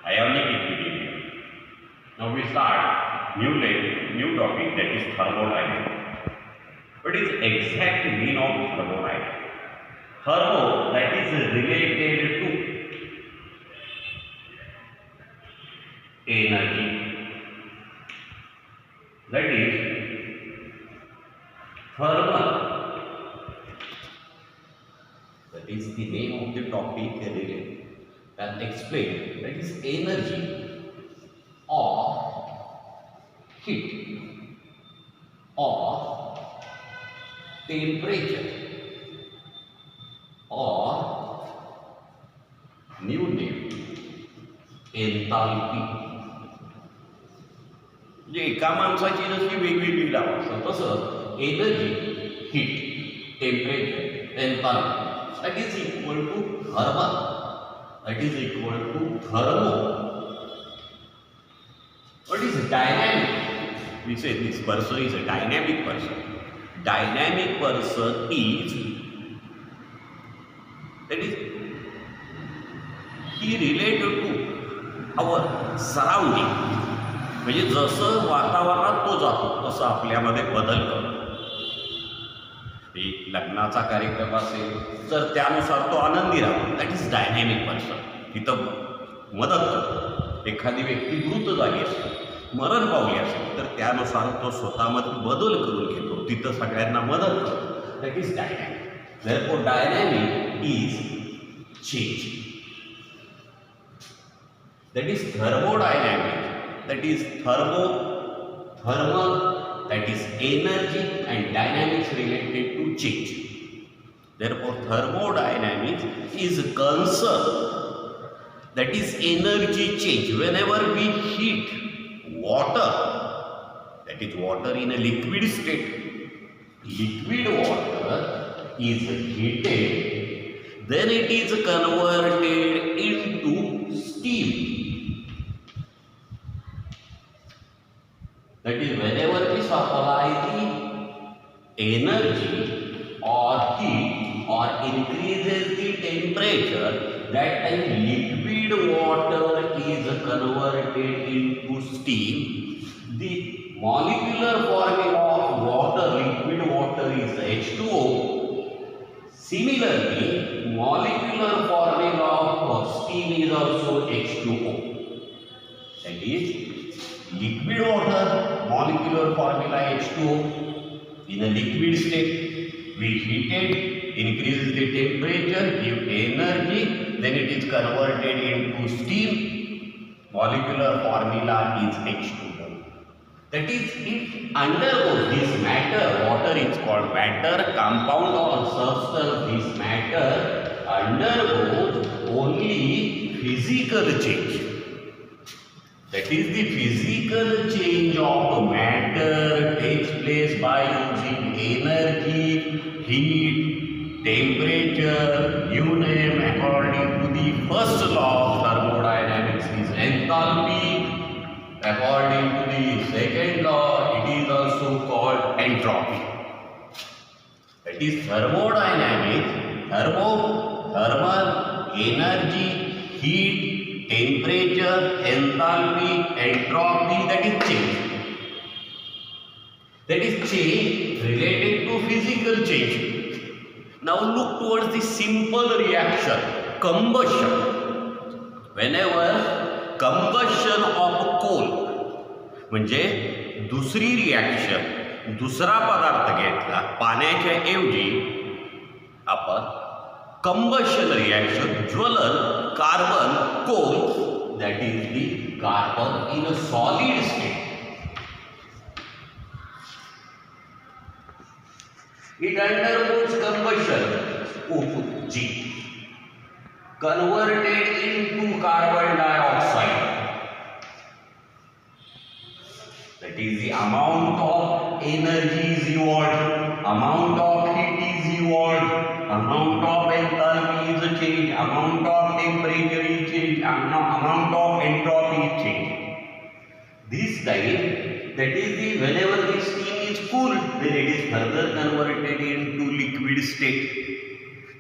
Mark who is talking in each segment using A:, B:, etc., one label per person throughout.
A: ionic equilibrium. Now we start new topic, that is thermodynamics. What is exact meaning of thermodynamics? Thermo, that is related to energy. That is thermal. That is the name of the topic related and explain. That is energy or heat or temperature or new name enthalpy. म्हणजे एका माणसाची जशी वेगवेगळी नावं असतात तसं energy, heat, temperature, enthalpy that is equal to thermal, that is equal to thermo. What is dynamic? We say this person is a dynamic person. Dynamic person is that is he related to our surrounding. म्हणजे जसं वातावरणात तो जातो तसं आपल्यामध्ये बदल करतो. एक लग्नाचा कार्यक्रम असेल तर त्यानुसार तो आनंदी राहतो, दॅट इज डायनॅमिक पर्सन. तिथं मदत करतो. एखादी व्यक्ती मृत झाली असेल, मरण पावली असेल तर त्यानुसार तो स्वतःमध्ये बदल करून घेतो, तिथं सगळ्यांना मदत करतो, that is dynamic. Therefore, dynamic is change. That is thermodynamic. That is thermal. That is energy, and dynamics related to change. Therefore, thermodynamics is concerned. That is energy change. Whenever we heat water, that is water in a liquid state, liquid water is heated, then it is converted into steam. That is, whenever we supply the energy or heat or increases the temperature, that time liquid water is converted into steam. The molecular formula of water, liquid water, is H2O. Similarly, molecular formula of steam is also H2O. That is, liquid water, molecular formula H2O. In a liquid state, we heat it, increase the temperature, give energy, then it is converted into steam. Molecular formula is H2O. That is, it undergoes this matter. Water is called matter, compound or substance. This matter undergoes only physical change. That is, the physical change of matter takes place by using energy, heat, temperature, new name according to the first law of thermodynamics is enthalpy. According to the second law, it is also called entropy. That is thermodynamics, thermal, energy, heat, temperature, enthalpy, entropy, that is change. That is change related to physical change. Now look towards the simple reaction, combustion. Whenever combustion of coal, म्हणजे दुसरी reaction, दुसरा पदार्थ घेतला पाण्याच्या ऐवजी आपण combustion reaction, ज्वलन, carbon, coal, that is the carbon in a solid state. It undergoes combustion, O2G, converted into carbon dioxide. That is, the amount of energy is evolved, amount of heat is evolved, amount of enthalpy is changed, amount of temperature is changed, amount of entropy is changed. This time, that is, the whenever the steam is cooled, then it is further converted into liquid state.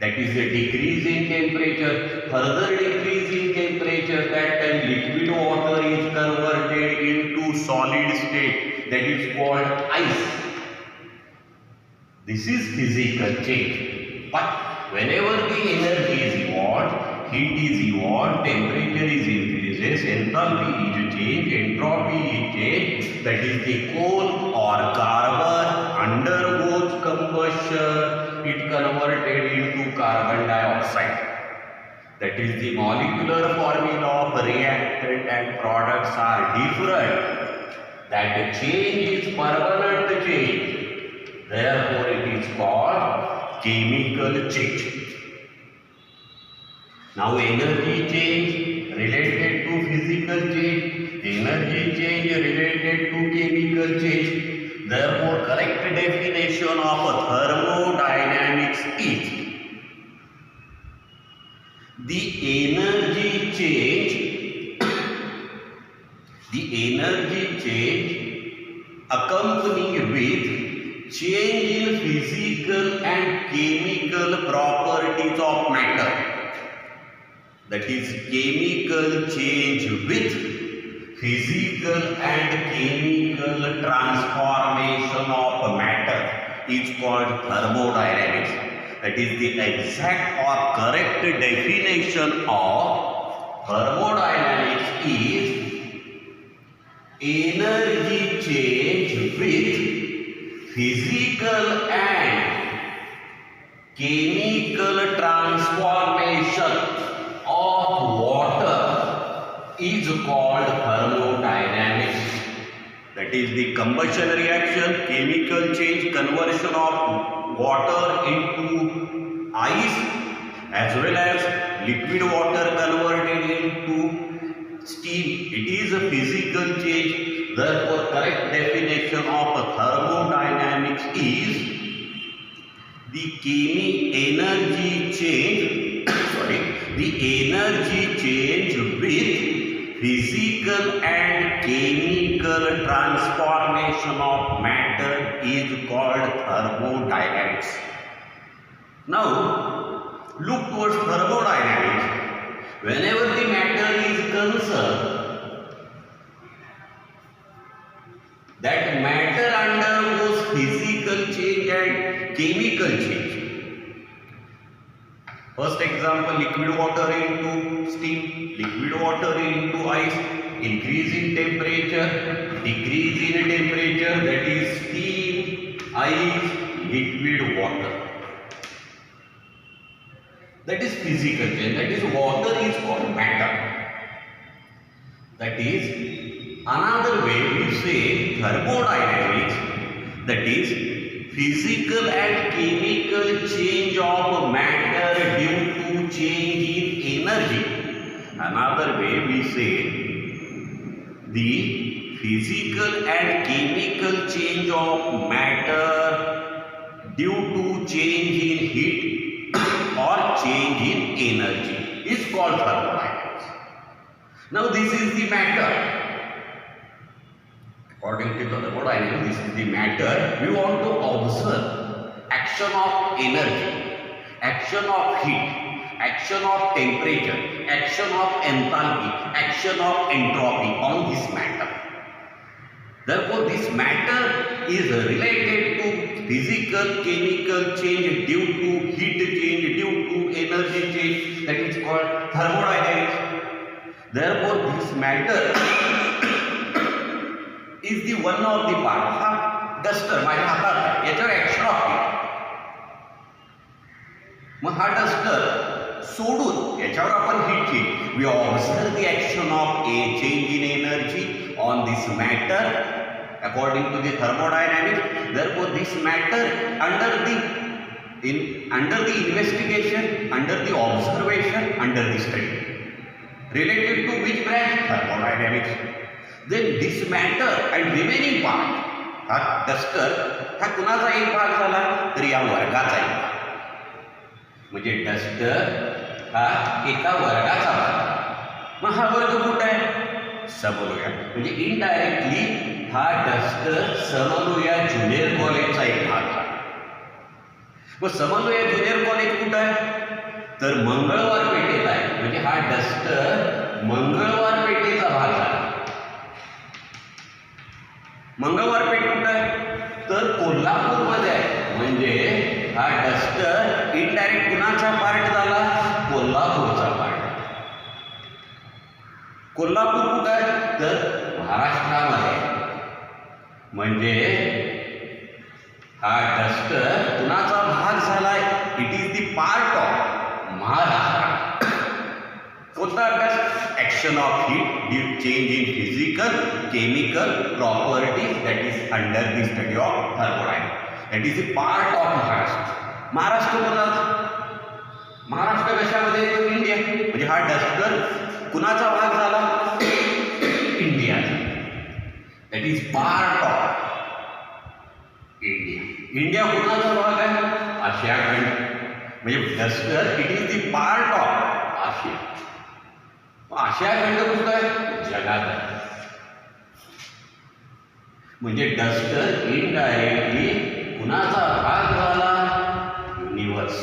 A: That is a decrease in temperature, further decrease in temperature, that time liquid solid state, that is called ice. This is physical change. But whenever the energy is evolved, heat is evolved, temperature is increases, enthalpy is changed, entropy is changed, that is the coal or carbon undergoes combustion, it converted into carbon dioxide. That is the molecular formula of reactant and products are different. That change is permanent change. Therefore, it is called chemical change. Now, energy change related to physical change, energy change related to chemical change. Therefore, correct definition of thermodynamics is the energy change accompanied with change in physical and chemical properties of matter. That is chemical change with physical and chemical transformation of matter is called thermodynamics. That is the exact or correct definition of thermodynamics is energy change with physical and chemical transformation of water is called thermodynamics. That is the combustion reaction, chemical change, conversion of water into ice, as well as liquid water converted into steam. It is a physical change. Therefore, correct definition of thermodynamics is the energy change with physical and chemical transformation of matter is called thermodynamics. Now, look towards thermodynamics. Whenever the matter is concerned, that matter undergoes physical change and chemical change. First example, liquid water into steam, liquid water into ice, increase in temperature, decrease in temperature, that is steam, ice, liquid water. That is physical change, that is water is called matter. That is another way we say thermodynamics, that is physical and chemical change of matter due to change in energy. Another way we say the physical and chemical change of matter due to change in heat or change in energy is called thermodynamics. Now this is the matter. According to thermodynamics, this is the matter. We want to observe action of energy, action of heat, action of temperature, action of enthalpy, action of entropy on this matter. Therefore, this matter is related to physical, chemical change due to heat change, due to energy change, that is called thermodynamics. Therefore, this matter is the one of the part. हा duster माझ्या हातात आहे, याच्यावर action of heat. मग हा duster सोडून याच्यावर आपण heat घेऊ. We observe the action of a change in energy on this matter according to the thermodynamics. Therefore, this matter under the investigation, under the observation, under the study, related to which branch? Thermodynamics. Then this matter and remaining part, हा duster हा कुणाचा एक भाग झाला तर या वर्गाचा एक भाग. म्हणजे डस्टर हा एका वर्गाचा भाग. मग हा वर्ग कुठे आहे? समलोया. म्हणजे इनडायरेक्टली हा डस्टर समलोया ज्युनियर कॉलेजचा एक भाग आहे. मग समलोया ज्युनियर कॉलेज कुठे आहे? तर मंगळवार पेठेत आहे. म्हणजे हा डस्टर मंगळवार पेठेचा भाग आहे. मंगळवार पेठ कुठं आहे? तर कोल्हापूरमध्ये आहे. म्हणजे हा डस्टर इनडायरेक्ट कुणाचा पार्ट झाला? कोल्हापूरचा पार्ट. कोल्हापूर कुठं आहे? तर महाराष्ट्रामध्ये. म्हणजे हा डस्टर कुणाचा भाग झालाय? It is the part of Maharashtra. कोणता अभ्यास? Action of heat due change in physical chemical properties that is under the study of thermodynamics. That is the part of Maharashtra. Maharashtra कोणाचा? महाराष्ट्र कशामध्ये येतो? इंडिया. म्हणजे हा डस्टर कुणाचा भाग झाला? India. That is part of India. India कुणाचा भाग आहे? आशिया खंड. म्हणजे duster it is the part of Asia. Asia खंड कुठं आहे? जगात आहे. म्हणजे डस्टर इनडायरेक्टली कुणाचा भाग झाला? युनिव्हर्स.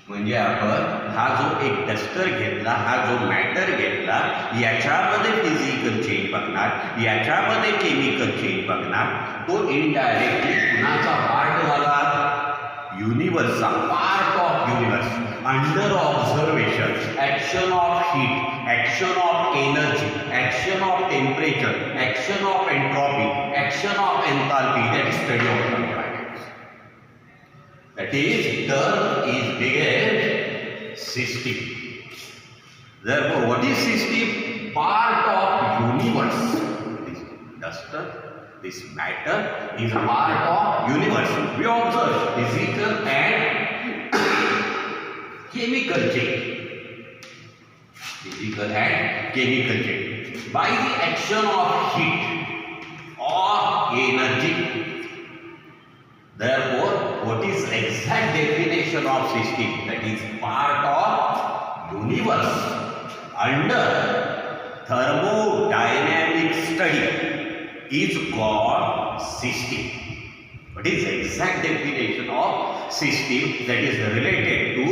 A: म्हणजे आपण हा जो एक डस्टर घेतला, हा जो मॅटर घेतला, याच्यामध्ये फिजिकल चेंज बघणार, याच्यामध्ये केमिकल चेंज बघणार. तो इनडायरेक्टली कुणाचा पार्ट झाला? युनिव्हर्सचा. Part of universe. Under observation, action of heat, action of energy, action of temperature, action of entropy, action of enthalpy. That is study of thermodynamics. That is, term is again system. Therefore, what is system? Part of universe. This duster, this matter is part of universe. We observe physical and chemical change. Physical and chemical change by the action of heat or energy. Therefore, what is exact definition of system? That is part of universe under thermodynamic study is called system. What is the exact definition of system that is related to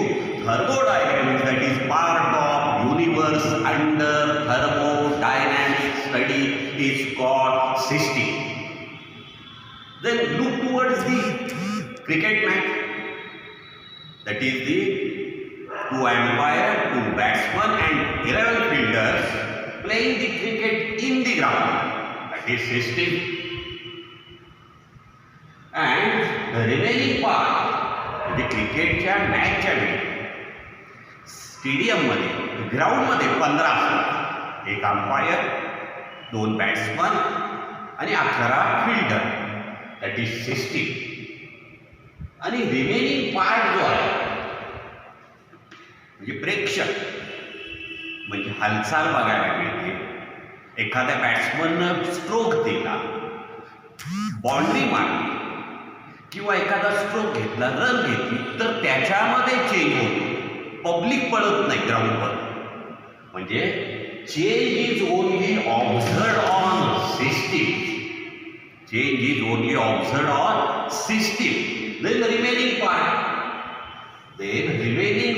A: thermodynamics? That is part of universe under thermodynamic study is called system. Then look towards the cricket match. That is the 2 umpire, 2 batsmen and 11 fielders playing the cricket in the ground. That is system. And the remaining part, the cricketच्या मॅचच्या वेळी स्टेडियममध्ये, ग्राउंडमध्ये 15 असतात. एक umpire, 2 batsman आणि 11 fielder. That is system. आणि remaining part जो आहे म्हणजे प्रेक्षक, म्हणजे हालचाल बघायला मिळते. एखाद्या बॅट्समननं स्ट्रोक दिला, बाउंड्री मारली किंवा एखादा स्ट्रोक घेतला, रन घेतली, तर त्याच्यामध्ये चेंज होतो. पब्लिक पळत नाही ग्राउंडवर. म्हणजे change is only observed on system. Change is only observed on system. Then the remaining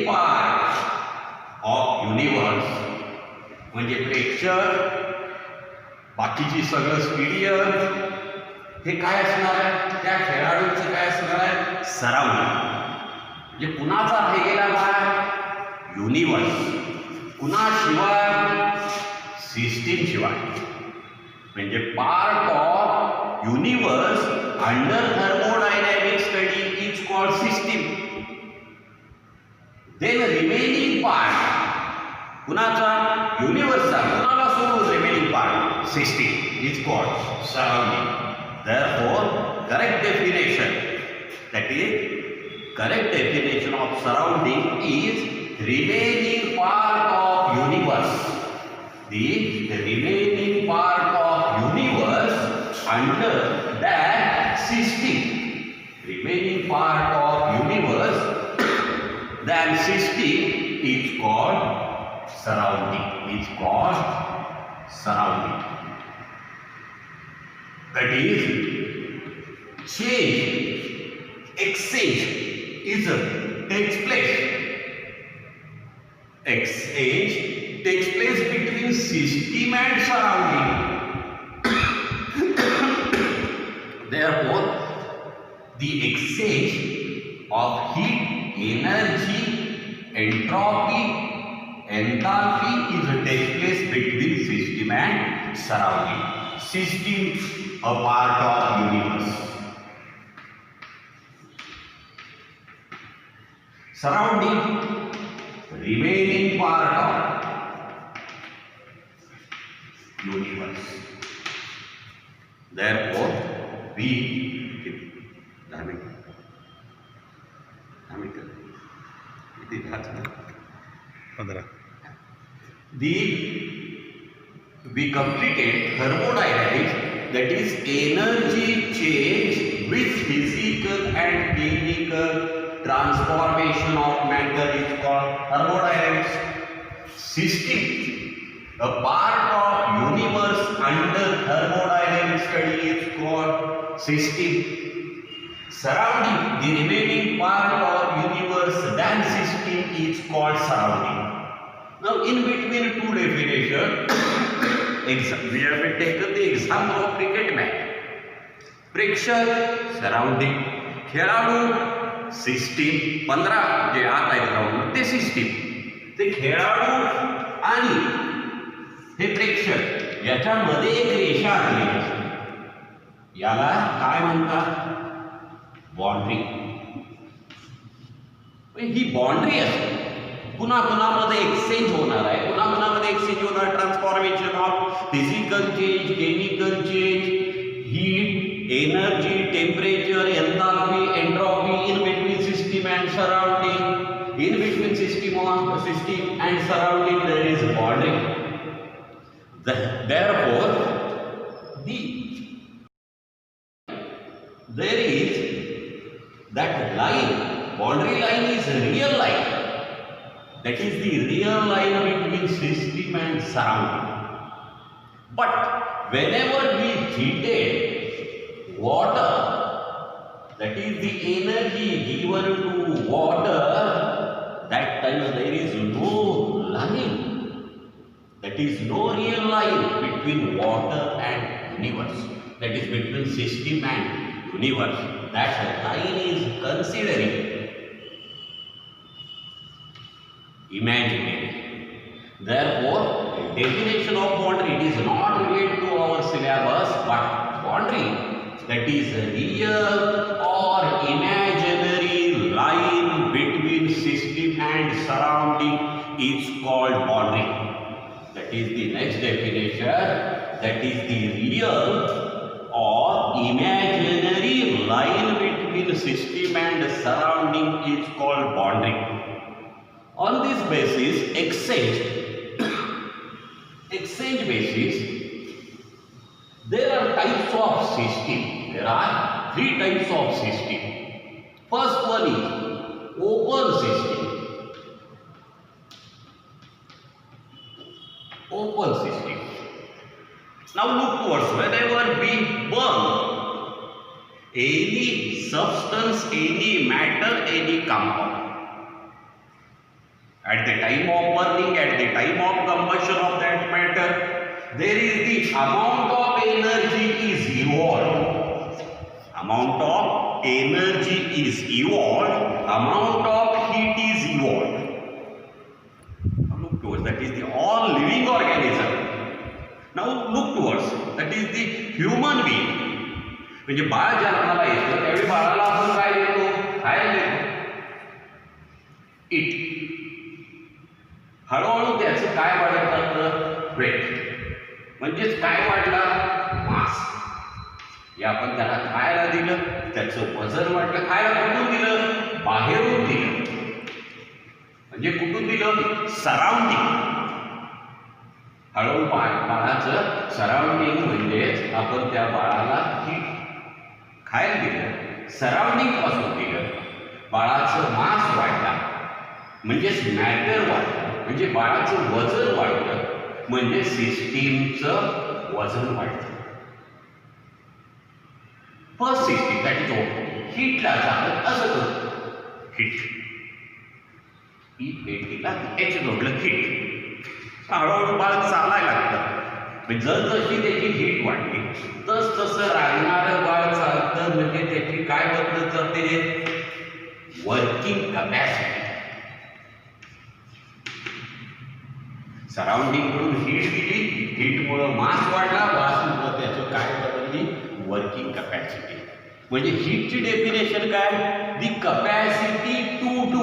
A: part of universe म्हणजे प्रेक्षक, बाकीची सगळं स्टेडियम, हे काय असणार आहे? त्या खेळाडूचं काय असणार आहे? सराउंडिंग. म्हणजे कुणाचा राहिलेला काय? युनिवर्स. कुणाशिवाय? सिस्टीम शिवाय. म्हणजे part of universe under thermodynamic study is called system. Then remaining part कुणाचा? युनिवर्सचा. कुणाला सोडून remaining part? System is called surrounding. Therefore, correct definition of surrounding is remaining part of universe. The remaining part of universe under that system. Remaining part of universe, that system is called surrounding. That is, exchange takes place between system and surrounding. Therefore, the exchange of heat, energy, entropy, enthalpy is takes place between system and surrounding. System a part of universe. Surrounding remaining part of universe. Therefore, we completed thermodynamics, that is energy change with physical and chemical transformation of matter is called thermodynamics. System, a part of universe under thermodynamic study is called system. Surrounding, the remaining part of universe than system is called surrounding. Now in between two definitions, we have taken the example of cricket match. प्रेक्षक surrounding, खेळाडू system, 15 जे आत आहेत ground ते system, ते खेळाडू आणि हे प्रेक्षक याच्यामध्ये एक रेषा आली असते, याला काय म्हणतात? बाउंड्री. ही बाउंड्री असते, पुन्हा पुन्हा मध्ये एक्सचेंज होणार आहे, पुन्हा पुन्हा मध्ये एक्सचेंज होणार, transformation of physical change, chemical change, heat, energy, temperature, enthalpy, entropy in between system and surrounding. In between system and surrounding there is boundary. Therefore, there is that line, boundary line is a real line. That is the real line between system and surrounding. But whenever we heated water, that is the energy given to water, that time there is no line, that is no real line between water and universe, that is between system and universe. That line is considering imaginary. Therefore, definition of boundary, it is not related to our syllabus, but boundary, that is a real or imaginary line between system and surrounding is called boundary. That is the next definition, that is the real or imaginary line between system and surrounding is called boundary. On this basis, exchange basis, there are types of system. There are 3 types of system. First one is open system. Open system. Now look towards, whenever we burn any substance, any matter, any compound, at the time of burning, at the time of combustion of that matter, there is the amount of energy is evolved. Amount of energy is evolved, amount of heat is evolved. Now look towards, that is the all living organism. Now look towards, that is the human being. म्हणजे बाळ जन्माला येतं त्यावेळी बाळाला आपण काय देतो? खायला देतो. इट. हळूहळू त्याचं काय वाढत जातं? वेट. म्हणजेच काय वाढला? मास. या आपण त्याला खायला दिलं, त्याचं वजन वाढलं. खायला कुठून दिलं? बाहेरून दिलं. म्हणजे कुठून दिलं? सराउंडिंग. हळूहळू बाळाचं सराउंडिंग म्हणजेच आपण त्या बाळाला खायला दिलं, सराउंडिंग पासून दिलं, बाळाचं मास वाढला, म्हणजेच मॅटर वाढलं, म्हणजे बाळाचं वजन वाढलं, म्हणजे सिस्टीमचं वजन वाढलं. First system that is open. हीटला जातं असं करतो. हीट ही एटीला एच जोडलं हीट. हळूहळू बाळ चालायला लागतं. जसजशी त्याची हीट वाढली तसं रांगणारं बाळ चालतं, म्हणजे त्याची काय बदलत जाते, वर्किंग कपॅसिटी. सराउंडिंग कडून हीट दिली, हीटमुळे मास वाढला, मासमुळे त्याचं काय बदलली, वर्किंग कपॅसिटी. म्हणजे हीटची डेफिनेशन काय, the capacity to do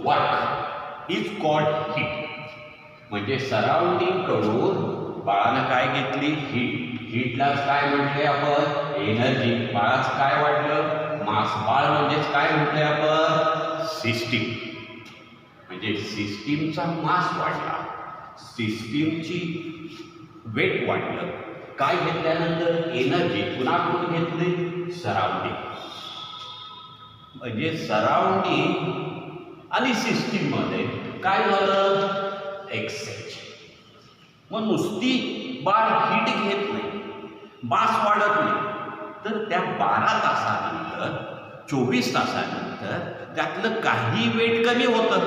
A: work is called heat. म्हणजे सराउंडिंग कडून बाळानं काय घेतली, हीट. हीटलाच काय म्हटले आपण, एनर्जी. बाळाच काय वाढलं, मास. बाळ म्हणजेच काय म्हटले आपण, सिस्टीम. म्हणजे सिस्टीमचा मास वाढला, सिस्टीमची वेट वाढलं. काय घेतल्यानंतर, एनर्जी. पुन्हा कुठून घेतली, सराउंडिंग. म्हणजे सराउंडिंग आणि सिस्टीम मध्ये काय झालं, एक्सचेंज. मग नुसती बाळ हीट घेत नाही, मास वाढत नाही, तर त्या 12 तासानंतर 24 तासानंतर त्यातलं काही वेट कमी होतं.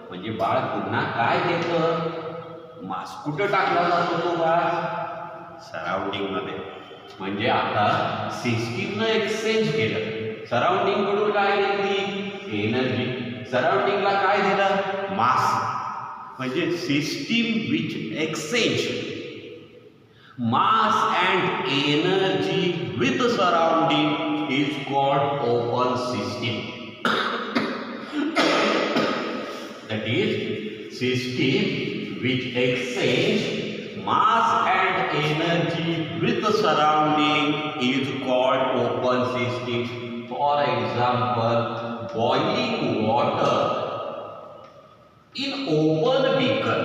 A: म्हणजे बाळ पुन्हा काय घेतं, मास. कुठं टाकला जातो तो बाळ, सराउंडिंग मध्ये. म्हणजे आता सिस्टीमनं एक्सचेंज केलं, सराउंडिंग कडून काय घेतली, एनर्जी. सराउंडिंगला काय दिलं, मास. म्हणजे system which exchange mass and energy with surrounding is called open system. That is, system which exchange mass and energy with the surrounding is called open system. For example, boiling water in open beaker.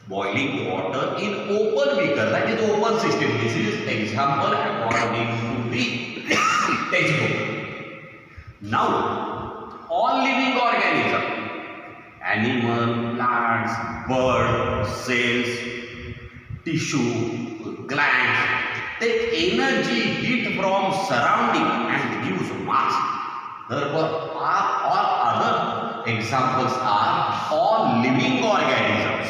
A: Boiling water in open beaker, that is open system. This is example according to the textbook. Now, all living organisms, animal, plants, bird, cells, tissue, glands, take energy, heat from surrounding and gives mass. Therefore, all other examples are all living organisms.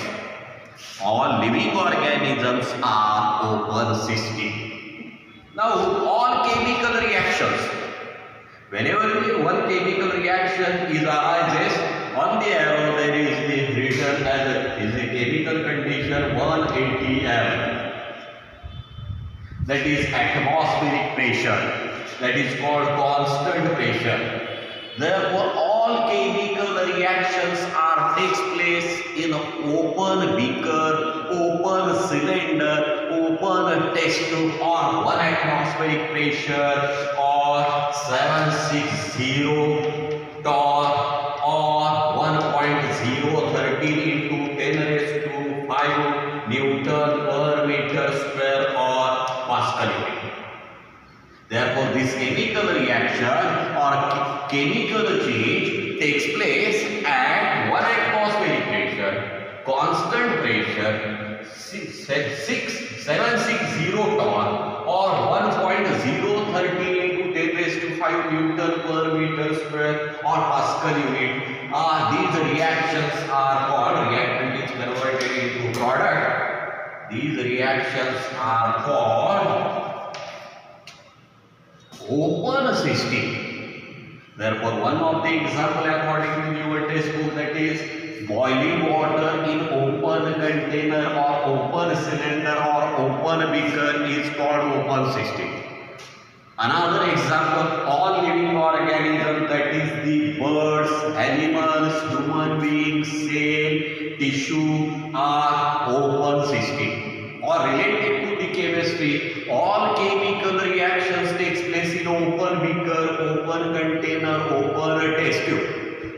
A: All living organisms are open system. Now, all chemical reactions. Whenever one chemical reaction is arises, on the arrow there is the written as a chemical condition 180 M. That is atmospheric pressure. That is called constant pressure. Therefore, all chemical reactions takes place in open beaker, open cylinder, open test tube, or 1 atmospheric pressure, or 760 torque, or 1.013 into 10 raised to 5 Newton per meter square or Pascal unit. Therefore, this chemical reaction or chemical change takes place at 1 atmospheric pressure, constant pressure, 760 torque, or 1.013 into 10 raised to 5 Newton per meter square or Pascal unit. These reactions are called, reactant is converted into product. These reactions are called open system. Therefore, one of the example according to your textbook, that is boiling water in open container or open cylinder or open beaker is called open system. Another example, all living organisms, that is the birds, animals, human beings, cell, tissue are open system. Or related to the chemistry, all chemical reactions takes place in open beaker, open container, open test tube.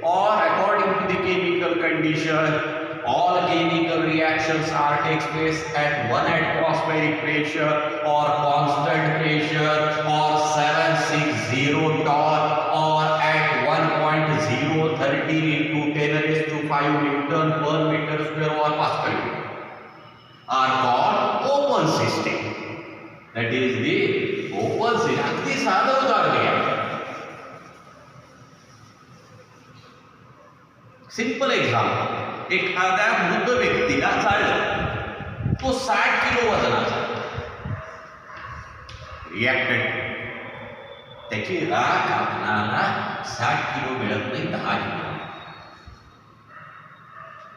A: Or according to the chemical condition, all chemical reactions takes place at 1 atmospheric pressure or constant pressure or 760 torque or at 1.013 into 10 raised to 5 Newton per meter square or Pascal are called open system. That is the open system. अगदी साधं उदाहरण आहे. Simple example. एखाद्या वृद्ध व्यक्तीला चाललं, तो 60 kilo वजनाचा reacted, त्याची राख आपणाला 60 किलो मिळत नाही, 10 किलो.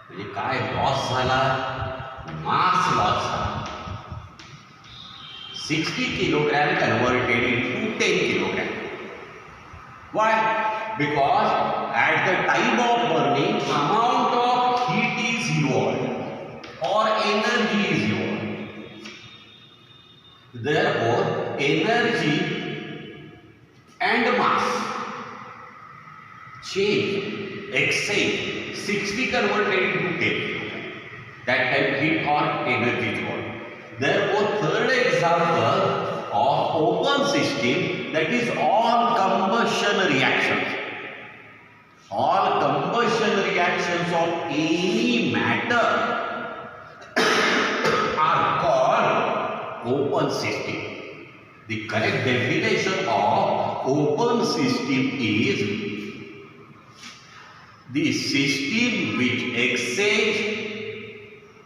A: म्हणजे काय लॉस झाला? मास लॉस झाला. 60 kilogram converted into 10 kilogram. Why? Because at the time of burning, amount of heat is evolved or energy is evolved. Therefore, energy and mass change, exchange. 60 converted into 10. That time heat or energy is evolved. Therefore, third example of open system, that is all combustion reactions. All combustion reactions of any matter are called open system. The correct definition of open system is the system which exchange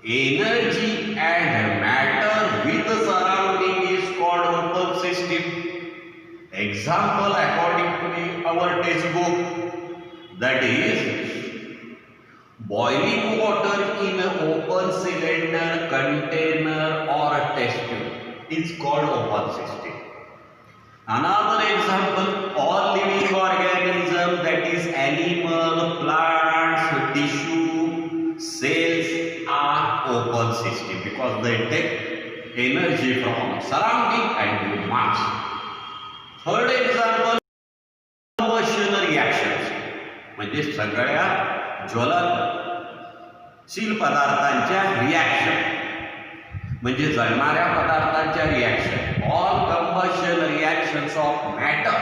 A: energy and matter with the surrounding is called open system. Example according to our textbook, that is boiling water in an open cylinder, container or a test tube is called open system. Another example, all living organism, that is animal, plants, tissue, cells are open system because they take energy from surrounding and give mass. Third example, combustion reactions, म्हणजे सगळ्या ज्वलनशील पदार्थांच्या reaction, म्हणजे जळणाऱ्या पदार्थांच्या reaction. All combustion reactions of matter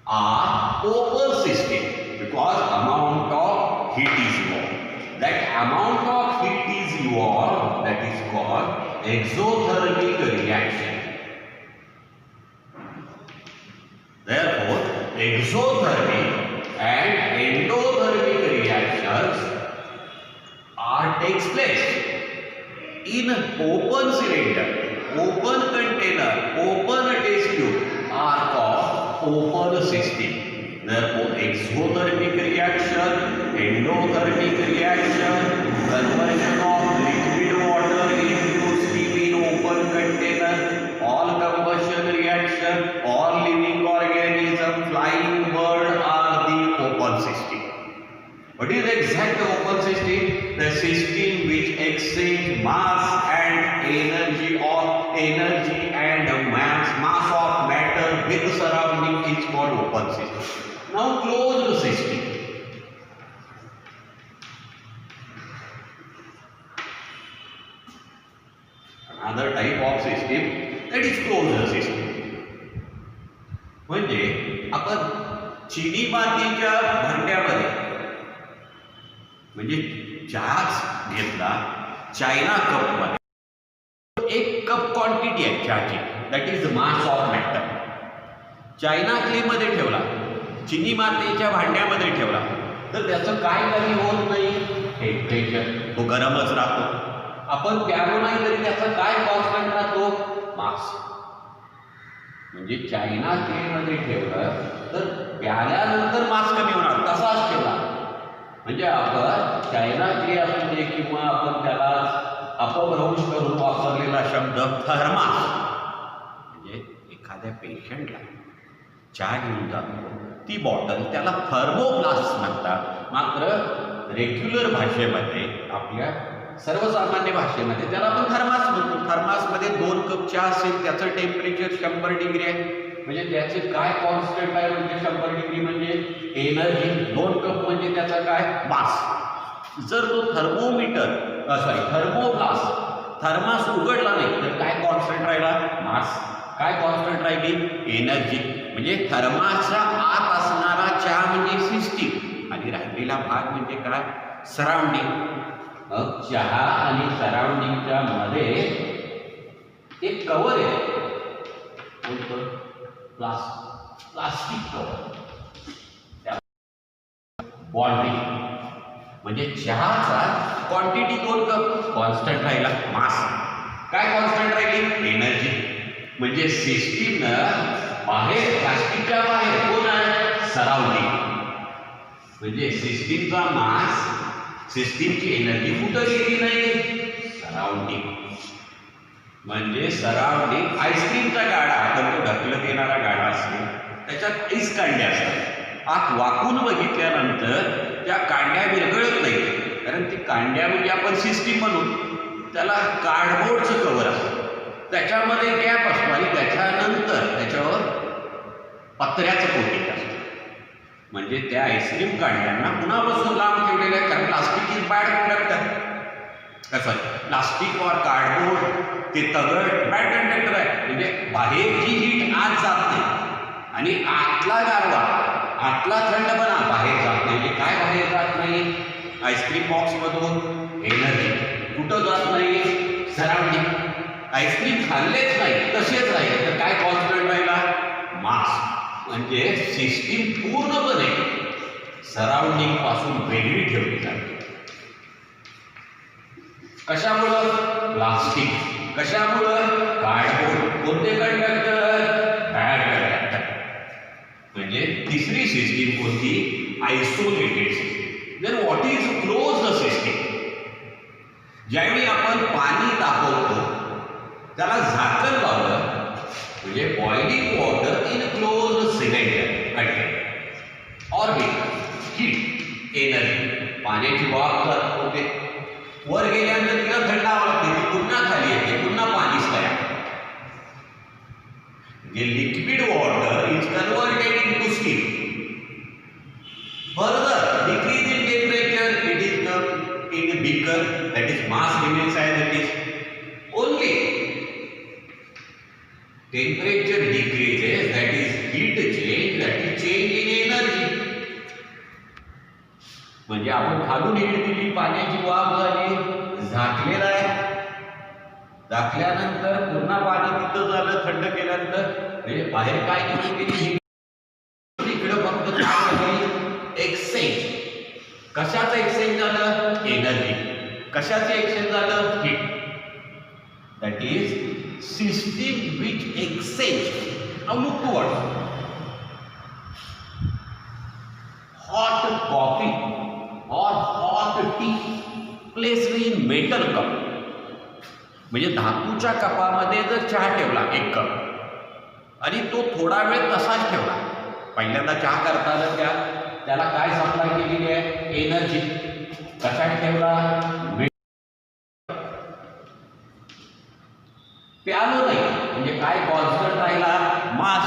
A: are open system because amount of heat is evolved. That amount of heat is evolved, that is called exothermic reaction. Therefore, exothermic and endothermic reactions takes place in open cylinder, open container, open test tube are called open system. Therefore, exothermic reaction, endothermic reaction, conversion of liquid water into steam in open container, all combustion reaction, all living organism, flying bird are the open system. What is the exact open system? The system which exchange mass and energy or energy and mass of matter with surrounding is called open system. Now closed system. Another type of system, that is closed system. म्हणजे आपण चिनी मातीच्या भांड्यामध्ये म्हणजे चहाच घेतला China cup मध्ये, एक कप क्वांटिटी आहे चहाची, that is mass of matter. China clay मध्ये ठेवला, चिनी मातीच्या भांड्यामध्ये ठेवला तर त्याचं काय कमी होत नाही, टेम्परेचर तो गरमच राहतो. आपण प्यालो नाही तरी त्याचं काय कॉन्स्टंट राहतो, मास. म्हणजे चायना क्ले मध्ये ठेवलं तर प्याल्यानंतर मास कमी होणार, तसाच ठेवला. म्हणजे आपण चायना क्ले असू दे किंवा आपण त्याला अपभ्रंश करून वापरलेला शब्द थर्मास, म्हणजे एखाद्या पेशंटला चहा घेऊन जातो ती बॉटल, त्याला थर्मोफ्लास्क म्हणतात. मात्र रेग्युलर भाषेमध्ये, आपल्या सर्वसामान्य भाषेमध्ये त्याला आपण थर्मास म्हणतो. थर्मासमध्ये 2 कप चहा असेल, त्याचं टेम्परेचर 100 डिग्री आहे. म्हणजे त्याचे काय कॉन्स्टंट आहे, म्हणजे 100 डिग्री म्हणजे एनर्जी, 2 कप म्हणजे त्याचा काय मास. जर तो थर्मोफ्लास्क थर्मास उघडला नाही तर काय कॉन्स्टंट राहिला, मास. काय कॉन्स्टंट राहिली, एनर्जी. म्हणजे थर्मासच्या आत असणारा चहा म्हणजे सिस्टीम आणि राहिलेला भाग म्हणजे काय, सराउंडिंग. चहा आणि सराउंडिंगच्या मध्ये एक कव्हर आहे, कोणतं, प्लास्टिक कव्हर, बॉन्डिंग. म्हणजे चहाचा क्वांटिटी 2 कप कॉन्स्टंट राहिला, मास काय कॉन्स्टंट राहिली, एनर्जी. म्हणजे सिस्टीमनं बाहेर, प्लास्टिकच्या बाहेर कोण आहे, सराउंडिंग. म्हणजे सिस्टीमचा मास, सिस्टीमची एनर्जी कुठं गेली नाही, सराउंडिंग. म्हणजे सराउंडिंग आईस्क्रीमचा गाडा, आपण तो ढकलत येणारा गाडा असेल, त्याच्यात आईस कांड्या असतात. आत वाकून बघितल्यानंतर त्या कांड्या विरघळत नाही, कारण ती कांड्या म्हणजे आपण सिस्टीम म्हणून त्याला कार्डबोर्डचं कव्हर असतं, त्याच्यामध्ये गॅप असतो आणि त्याच्यानंतर त्याच्यावर पत्र्याचं कोटिंग असतं. म्हणजे त्या आईस्क्रीम कांड्यांना पुन्हा बसून लांब ठेवलेलं आहे, कारण plastic is bad conductor. Sorry, plastic और कार्डबोर्ड ते तगड बॅड कंडक्टर आहे. म्हणजे बाहेरची हीट आत जात नाही आणि आतला गारवा, आतला थंडपणा बाहेर जात नाही. म्हणजे काय बाहेर जात नाही, आईस्क्रीम बॉक्समधून एनर्जी कुठं जात नाही, सराउंडिंग. आईस्क्रीम खाल्लेच नाही, तसेच राहिले तर काय कॉन्स्टंट राहिला, मास. म्हणजे सिस्टीम पूर्णपणे सराउंडिंग पासून वेगळी ठेवली जाते. कशामुळं, प्लास्टिक. कशामुळं, कार्डबोर्ड. कोणते कंडक्टर, बॅड कंडक्टर. म्हणजे तिसरी सिस्टीम कोणती, isolated system. Then what is closed system. ज्यावेळी आपण पाणी तापवतो त्याला झाकण लावलं, म्हणजे boiling water in closed cylinder container और हीट एनर्जी. पाण्याची वाफ होते, वर गेल्यानंतर तिला थंड हवा लागते, ती पुन्हा खाली येते, पुन्हा पाणीच तयार. म्हणजे liquid water is converted into steam. Further decrease in temperature, it is come in beaker, that is mass remains as it is. Only temperature decreases, that is heat change, that is change in energy. म्हणजे आपण खालून heat दिली, पाण्याची वाफ झाली, झाकलेला आहे, झाकल्यानंतर पुन्हा पाणी तिथं झालं, थंड केल्यानंतर म्हणजे बाहेर काय निघून गेली, इकडं फक्त काय झाली, एक्सचेंज. कशाचं एक्सचेंज झालं, एनर्जी. कशाचे एक्सचेंज झालं, heat. That is system which exchange. Now look towards hot coffee or hot tea placed in metal cup. म्हणजे धातूच्या कपामध्ये जर चहा ठेवला 1 कप आणि तो थोडा वेळ तसाच ठेवला, पहिल्यांदा चहा करताना त्याला काय सप्लाय केलेली आहे, एनर्जी. कशात ठेवला, प्यालो नाही, म्हणजे काय कॉन्स्टंट राहिला, मास.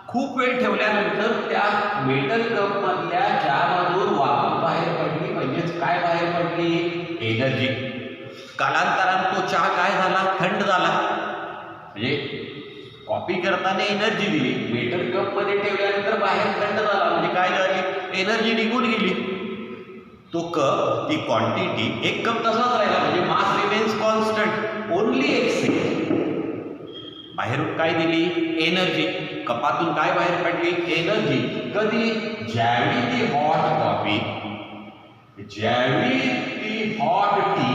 A: खूप वेळ ठेवल्यानंतर त्या मेटल कप मधल्या चहामधून वाफ बाहेर पडली, म्हणजेच काय बाहेर पडली, एनर्जी. कालांतराने तो चहा काय झाला, थंड झाला. म्हणजे कॉफी करताना एनर्जी दिली, मेटल कप मध्ये ठेवल्यानंतर बाहेर थंड झाला, म्हणजे काय झाली, एनर्जी निघून गेली. तो कप, ती क्वांटिटी, 1 कप तसाच राहिला, म्हणजे mass remains constant. Only exchange. बाहेरून काय दिली, एनर्जी. कपातून काय बाहेर पडली, एनर्जी. कधी, ज्यावेळी ती हॉट कॉफी, ज्यावेळी ती हॉट टी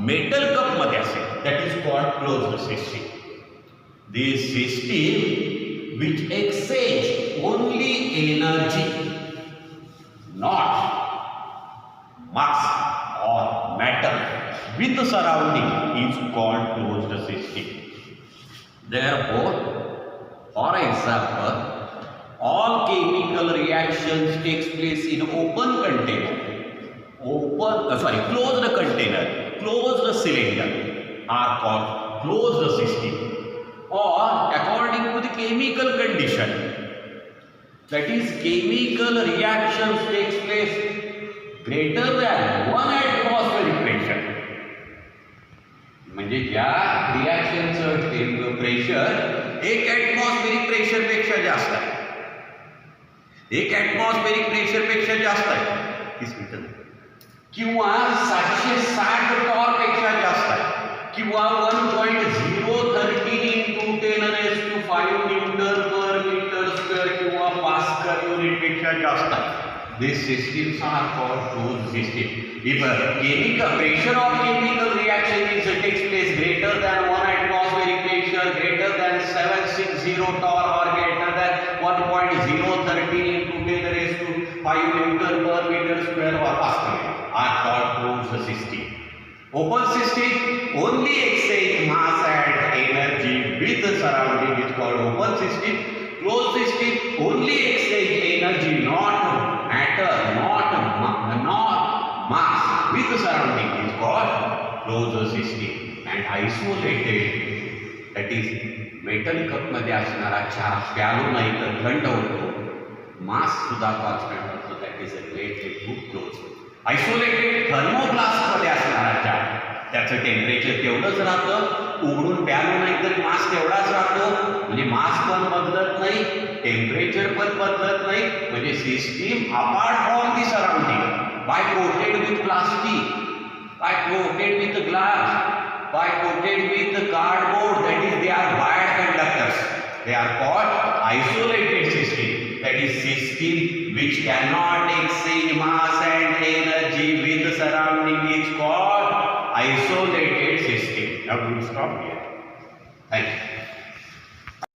A: मेटल कप मध्ये असेल, that is called closed system. This system which exchange only energy, not mass or matter with the surrounding is called closed system. Therefore, for example, all chemical reactions takes place in open container, closed container, closed cylinder are called closed system, or according to the chemical condition, that is chemical reactions takes place greater than 1 atmospheric pressure. म्हणजे ज्या रिॲक्शनचं pressure 1 atmospheric pressure पेक्षा जास्त आहे, 1 atmospheric pressure पेक्षा जास्त आहे, 30 metre किंवा 760 torque पेक्षा जास्त आहे, किंवा 1.013 into 10⁵ न्यूटन पर मीटर स्क्वेअर किंवा पास्कल युनिट पेक्षा जास्त आहे. these systems are called closed system. If a chemical pressure of chemical reaction takes place greater than 1 atmospheric pressure, greater than 760 torr, or greater than 1.013 into 10 raised to 5 Newton per meter square or Pascal, are called closed system. Open system only exchange mass and energy with the surrounding is called open system. Closed system only exchange energy, not matter, not mass with the surrounding is called closed system. And isolated, that is metal cup मध्ये असणारा charge प्यालो नाही तर थंड होतो, मास सुद्धा constant होतो, that is related to close. Isolated thermoplast मध्ये असणारा चार्ज त्याचं टेम्परेचर तेवढंच राहतं, उघडून प्यालो नाही तरी मास तेवढाच राहतो, म्हणजे मास पण बदलत नाही, टेम्परेचर पण बदलत नाही, म्हणजे system apart from the surrounding by coated with plastic, by coated with glass, by coated with cardboard, that is they are wire conductors, they are called isolated system, that is system which cannot exchange mass and energy with the surrounding is called isolated system. Now we will stop here. Thank you.